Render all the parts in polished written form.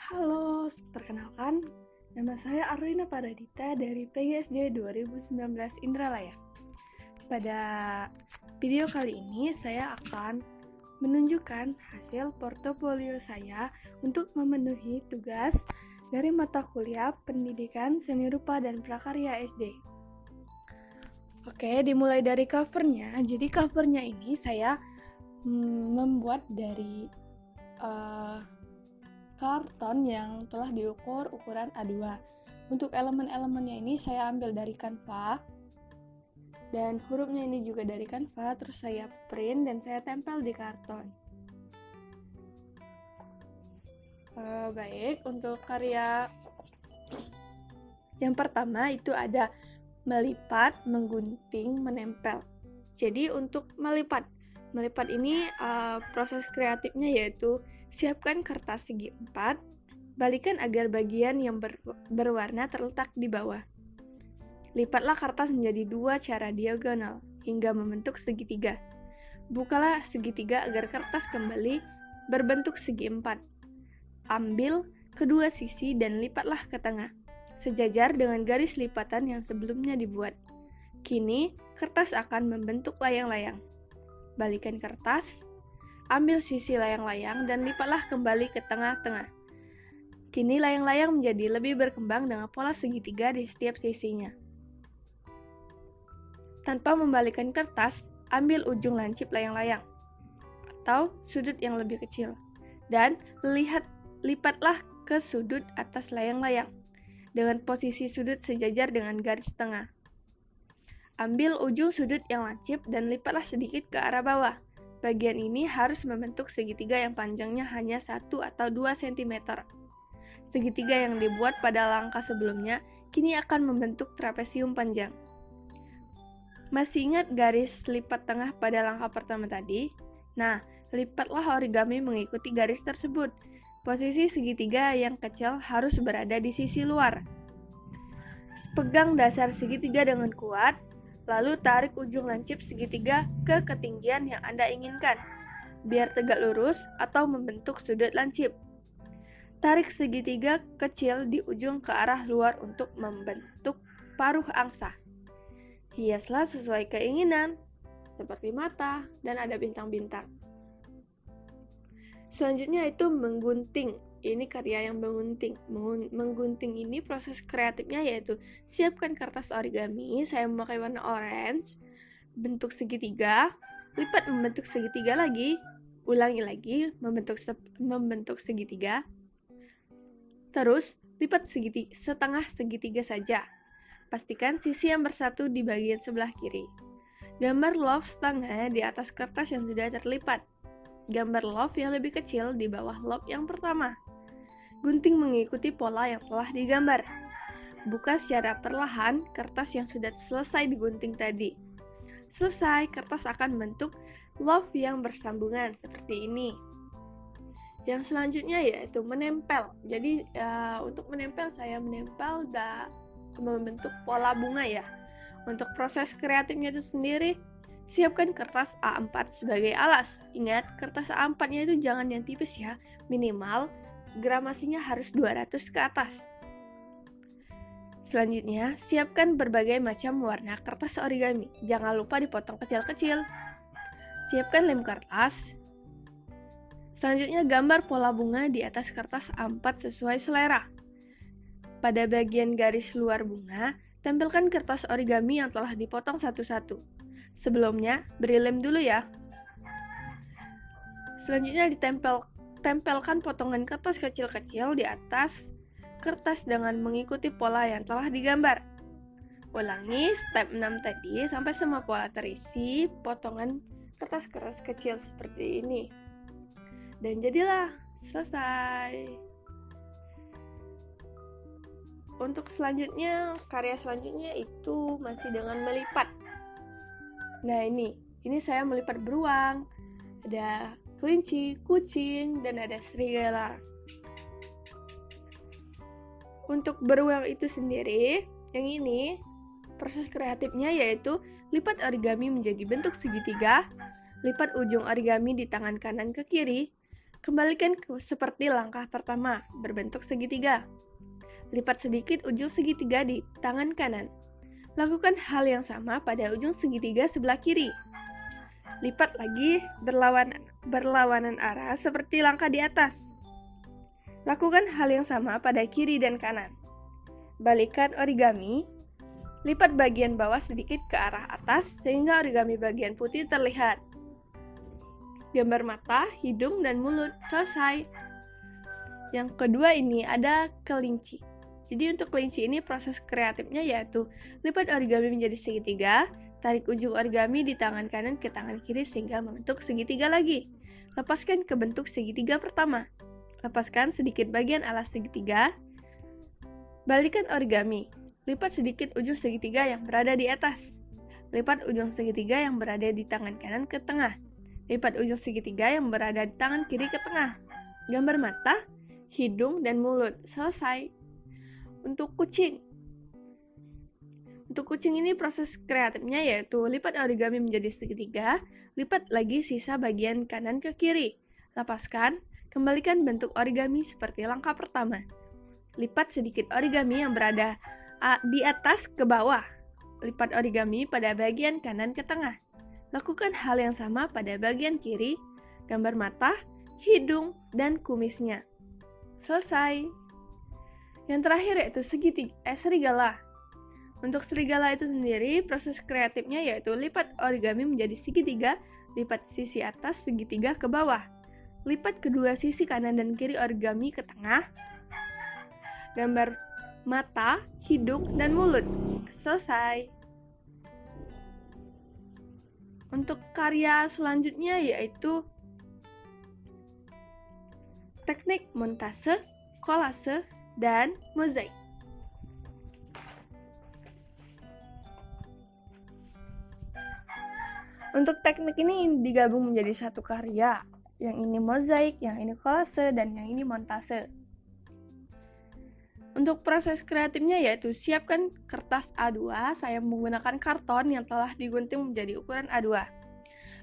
Halo, perkenalkan, nama saya Arlina Paradita dari PGSD 2019 Indralaya. Pada video kali ini saya akan menunjukkan hasil portofolio saya untuk memenuhi tugas dari mata kuliah Pendidikan Seni Rupa dan Prakarya SD. Oke, dimulai dari covernya. Jadi covernya ini saya membuat dari karton yang telah diukur ukuran A2. Untuk elemen-elemennya ini saya ambil dari Canva, dan hurufnya ini juga dari Canva, terus saya print dan saya tempel di karton. Baik, untuk karya yang pertama itu ada melipat, menggunting, menempel. Jadi untuk melipat ini proses kreatifnya yaitu siapkan kertas segi 4, balikan agar bagian yang berwarna terletak di bawah. Lipatlah kertas menjadi 2 secara diagonal hingga membentuk segitiga. Bukalah segitiga agar kertas kembali berbentuk segi 4. Ambil kedua sisi dan lipatlah ke tengah, sejajar dengan garis lipatan yang sebelumnya dibuat. Kini, kertas akan membentuk layang-layang. Balikan kertas, ambil sisi layang-layang dan lipatlah kembali ke tengah-tengah. Kini layang-layang menjadi lebih berkembang dengan pola segitiga di setiap sisinya. Tanpa membalikkan kertas, ambil ujung lancip layang-layang atau sudut yang lebih kecil dan lipatlah ke sudut atas layang-layang dengan posisi sudut sejajar dengan garis tengah. Ambil ujung sudut yang lancip dan lipatlah sedikit ke arah bawah. Bagian ini harus membentuk segitiga yang panjangnya hanya 1 atau 2 cm. Segitiga yang dibuat pada langkah sebelumnya kini akan membentuk trapesium panjang. Masih ingat garis lipat tengah pada langkah pertama tadi? Nah, lipatlah origami mengikuti garis tersebut. Posisi segitiga yang kecil harus berada di sisi luar. Pegang dasar segitiga dengan kuat, lalu tarik ujung lancip segitiga ke ketinggian yang Anda inginkan, biar tegak lurus atau membentuk sudut lancip. Tarik segitiga kecil di ujung ke arah luar untuk membentuk paruh angsa. Hiaslah sesuai keinginan, seperti mata dan ada bintang-bintang. Selanjutnya itu menggunting. Ini karya yang menggunting. Menggunting ini proses kreatifnya yaitu siapkan kertas origami, saya memakai warna orange, bentuk segitiga, lipat membentuk segitiga lagi, ulangi lagi membentuk segitiga, terus lipat setengah segitiga saja. Pastikan sisi yang bersatu di bagian sebelah kiri. Gambar love setengah di atas kertas yang sudah terlipat. Gambar love yang lebih kecil di bawah love yang pertama. Gunting mengikuti pola yang telah digambar. Buka secara perlahan kertas yang sudah selesai digunting tadi. Selesai, kertas akan membentuk love yang bersambungan seperti ini. Yang selanjutnya yaitu menempel. Jadi untuk menempel saya membentuk pola bunga ya. Untuk proses kreatifnya itu sendiri, siapkan kertas A4 sebagai alas. Ingat, kertas A4-nya itu jangan yang tipis ya. Minimal gramasinya harus 200 ke atas. Selanjutnya, siapkan berbagai macam warna kertas origami. Jangan lupa dipotong kecil-kecil. Siapkan lem kertas. Selanjutnya, gambar pola bunga di atas kertas A4 sesuai selera. Pada bagian garis luar bunga, tempelkan kertas origami yang telah dipotong satu-satu. Sebelumnya, beri lem dulu ya. Selanjutnya tempelkan potongan kertas kecil-kecil di atas kertas dengan mengikuti pola yang telah digambar. Ulangi step 6 tadi sampai semua pola terisi potongan kertas kecil seperti ini. Dan jadilah selesai. Untuk karya selanjutnya itu masih dengan melipat. Nah ini saya melipat beruang, ada kelinci, kucing, dan ada serigala. Untuk beruang itu sendiri, yang ini proses kreatifnya yaitu lipat origami menjadi bentuk segitiga, lipat ujung origami di tangan kanan ke kiri, Kembalikan seperti langkah pertama, berbentuk segitiga. Lipat sedikit ujung segitiga di tangan kanan. Lakukan hal yang sama pada ujung segitiga sebelah kiri. Lipat lagi berlawanan arah seperti langkah di atas. Lakukan hal yang sama pada kiri dan kanan. Balikkan origami. Lipat bagian bawah sedikit ke arah atas sehingga origami bagian putih terlihat. Gambar mata, hidung, dan mulut. Selesai. Yang kedua ini ada kelinci. Jadi untuk kelinci ini proses kreatifnya yaitu lipat origami menjadi segitiga, tarik ujung origami di tangan kanan ke tangan kiri sehingga membentuk segitiga lagi. Lepaskan ke bentuk segitiga pertama. Lepaskan sedikit bagian alas segitiga. Balikkan origami. Lipat sedikit ujung segitiga yang berada di atas. Lipat ujung segitiga yang berada di tangan kanan ke tengah. Lipat ujung segitiga yang berada di tangan kiri ke tengah. Gambar mata, hidung, dan mulut. Selesai. Untuk kucing. Untuk kucing ini proses kreatifnya yaitu lipat origami menjadi segitiga, lipat lagi sisa bagian kanan ke kiri. Lepaskan, kembalikan bentuk origami seperti langkah pertama. Lipat sedikit origami yang berada di atas ke bawah. Lipat origami pada bagian kanan ke tengah. Lakukan hal yang sama pada bagian kiri, gambar mata, hidung, dan kumisnya. Selesai. Yang terakhir yaitu serigala. Untuk serigala itu sendiri, proses kreatifnya yaitu lipat origami menjadi segitiga, lipat sisi atas segitiga ke bawah. Lipat kedua sisi kanan dan kiri origami ke tengah. Gambar mata, hidung, dan mulut. Selesai. Untuk karya selanjutnya yaitu teknik montase, kolase, dan mozaik. Untuk teknik ini digabung menjadi satu karya. Yang ini mozaik, yang ini kolase, dan yang ini montase. Untuk proses kreatifnya yaitu siapkan kertas A2, saya menggunakan karton yang telah digunting menjadi ukuran A2.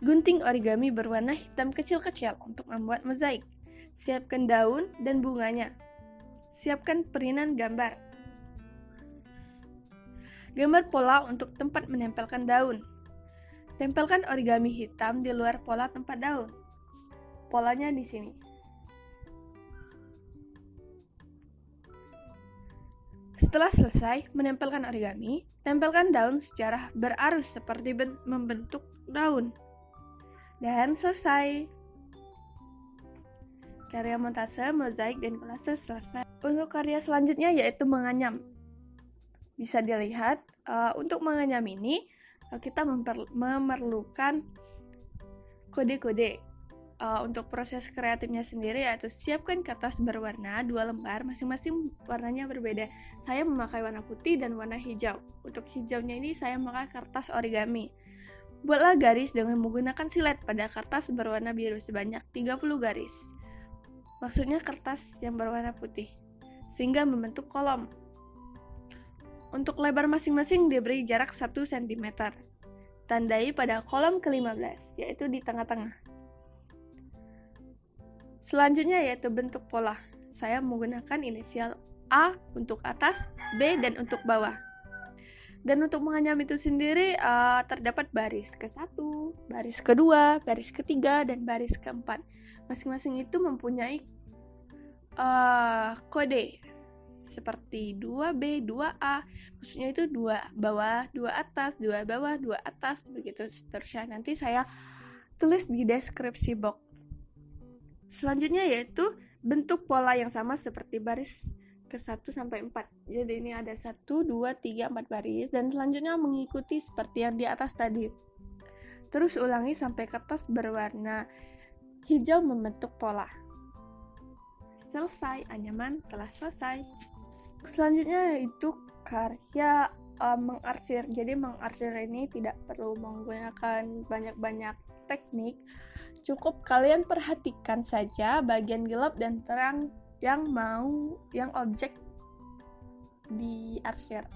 Gunting origami berwarna hitam kecil-kecil untuk membuat mozaik. Siapkan daun dan bunganya. Siapkan perinan gambar. Gambar pola untuk tempat menempelkan daun. Tempelkan origami hitam di luar pola tempat daun. Polanya di sini. Setelah selesai menempelkan origami, tempelkan daun secara berarus seperti membentuk daun. Dan selesai. Karya montase, mozaik, dan kolase selesai. Untuk karya selanjutnya yaitu menganyam. Bisa dilihat, untuk menganyam ini kita memerlukan kode-kode. Untuk proses kreatifnya sendiri yaitu siapkan kertas berwarna 2 lembar, masing-masing warnanya berbeda. Saya memakai warna putih dan warna hijau. Untuk hijaunya ini saya memakai kertas origami. Buatlah garis dengan menggunakan silet pada kertas berwarna biru sebanyak 30 garis. Maksudnya kertas yang berwarna putih, sehingga membentuk kolom. Untuk lebar masing-masing diberi jarak 1 cm. Tandai pada kolom ke-15, yaitu di tengah-tengah. Selanjutnya yaitu bentuk pola. Saya menggunakan inisial A untuk atas, B dan untuk bawah. Dan untuk menganyam itu sendiri terdapat baris ke-1, baris ke-2, baris ke-3, dan baris ke-4. Masing-masing itu mempunyai kode seperti 2B, 2A. Maksudnya itu 2 bawah, 2 atas, 2 bawah, 2 atas, begitu seterusnya. Nanti saya tulis di deskripsi box. Selanjutnya yaitu bentuk pola yang sama seperti baris ke-1 sampai 4. Jadi ini ada 1, 2, 3, 4 baris dan selanjutnya mengikuti seperti yang di atas tadi. Terus ulangi sampai kertas berwarna hijau membentuk pola. Selesai, anyaman telah selesai. Selanjutnya yaitu karya mengarsir. Jadi mengarsir ini tidak perlu menggunakan banyak-banyak teknik. Cukup kalian perhatikan saja bagian gelap dan terang yang objek diarsir.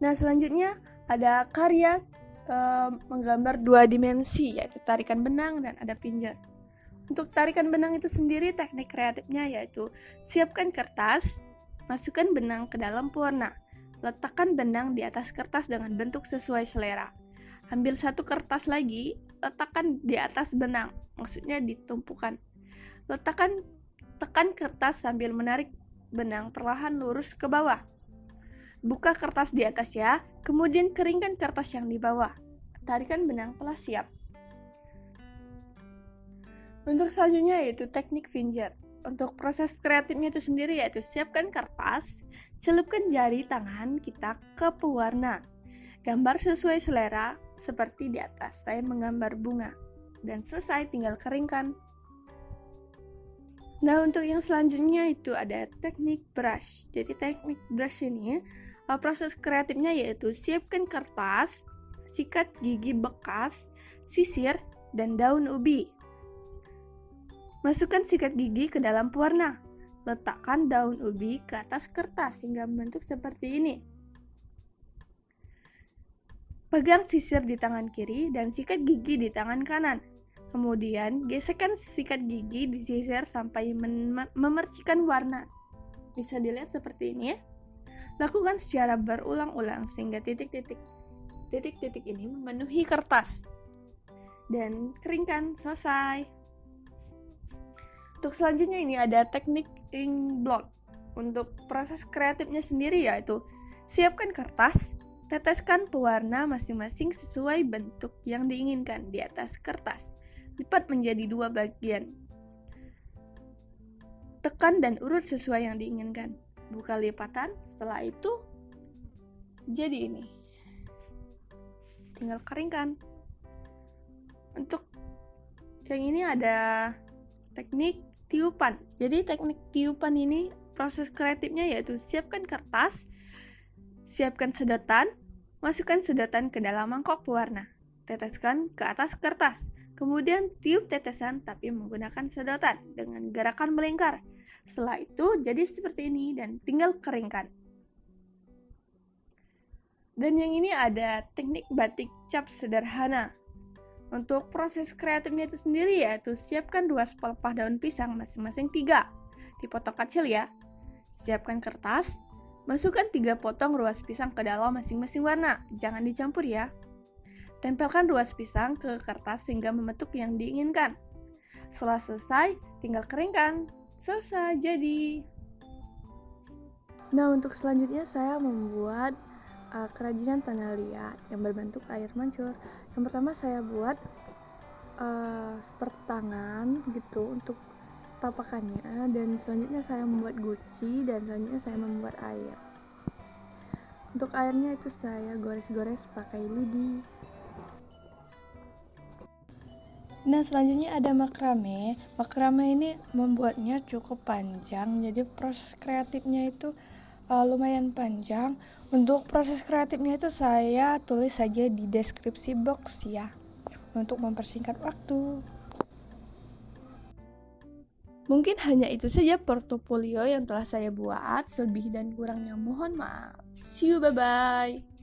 Nah, selanjutnya ada karya menggambar 2 dimensi, yaitu tarikan benang dan ada pinjar. Untuk tarikan benang itu sendiri, teknik kreatifnya yaitu siapkan kertas, masukkan benang ke dalam pewarna, letakkan benang di atas kertas dengan bentuk sesuai selera. Ambil satu kertas lagi, letakkan di atas benang, maksudnya ditumpukan. Tekan kertas sambil menarik benang perlahan lurus ke bawah. Buka kertas di atas ya, kemudian keringkan kertas yang di bawah. Tarikan benang telah siap. Untuk selanjutnya yaitu teknik pinjar. Untuk proses kreatifnya itu sendiri yaitu siapkan kertas, celupkan jari tangan kita ke pewarna. Gambar sesuai selera seperti di atas. Saya menggambar bunga. Dan selesai, tinggal keringkan. Nah, untuk yang selanjutnya itu ada teknik brush. Jadi teknik brush ini proses kreatifnya yaitu siapkan kertas, sikat gigi bekas, sisir, dan daun ubi. Masukkan sikat gigi ke dalam pewarna. Letakkan daun ubi ke atas kertas hingga membentuk seperti ini. Pegang sisir di tangan kiri dan sikat gigi di tangan kanan. Kemudian gesekkan sikat gigi di sisir sampai memercikan warna. Bisa dilihat seperti ini ya. Lakukan secara berulang-ulang sehingga titik-titik ini memenuhi kertas. Dan keringkan, selesai. Untuk selanjutnya ini ada teknik ink blot. Untuk proses kreatifnya sendiri yaitu siapkan kertas, teteskan pewarna masing-masing sesuai bentuk yang diinginkan di atas kertas. Lipat menjadi 2 bagian. Tekan dan urut sesuai yang diinginkan. Buka lipatan, setelah itu jadi ini. Tinggal keringkan. Untuk yang ini ada teknik tiupan. Jadi teknik tiupan ini proses kreatifnya yaitu siapkan kertas, siapkan sedotan, masukkan sedotan ke dalam mangkok pewarna. Teteskan ke atas kertas. Kemudian tiup tetesan tapi menggunakan sedotan dengan gerakan melingkar. Setelah itu jadi seperti ini dan tinggal keringkan. Dan yang ini ada teknik batik cap sederhana. Untuk proses kreatifnya itu sendiri yaitu siapkan 2 pelepah daun pisang masing-masing 3. Dipotong kecil ya. Siapkan kertas, masukkan 3 potong ruas pisang ke dalam masing-masing warna. Jangan dicampur ya. Tempelkan ruas pisang ke kertas hingga membentuk yang diinginkan. Setelah selesai, tinggal keringkan. Selesai, jadi. Nah, untuk selanjutnya saya membuat kerajinan tanah liat yang berbentuk air mancur. Yang pertama saya buat seperti tangan gitu untuk tapakannya, dan selanjutnya saya membuat guci, dan selanjutnya saya membuat air. Untuk airnya itu saya gores-gores pakai lidi. Nah, selanjutnya ada makrame. Makrame ini membuatnya cukup panjang, jadi proses kreatifnya itu lumayan panjang. Untuk proses kreatifnya itu saya tulis saja di deskripsi box ya, untuk mempersingkat waktu. Mungkin hanya itu saja portofolio yang telah saya buat. Selebih dan kurangnya mohon maaf. See you, bye-bye.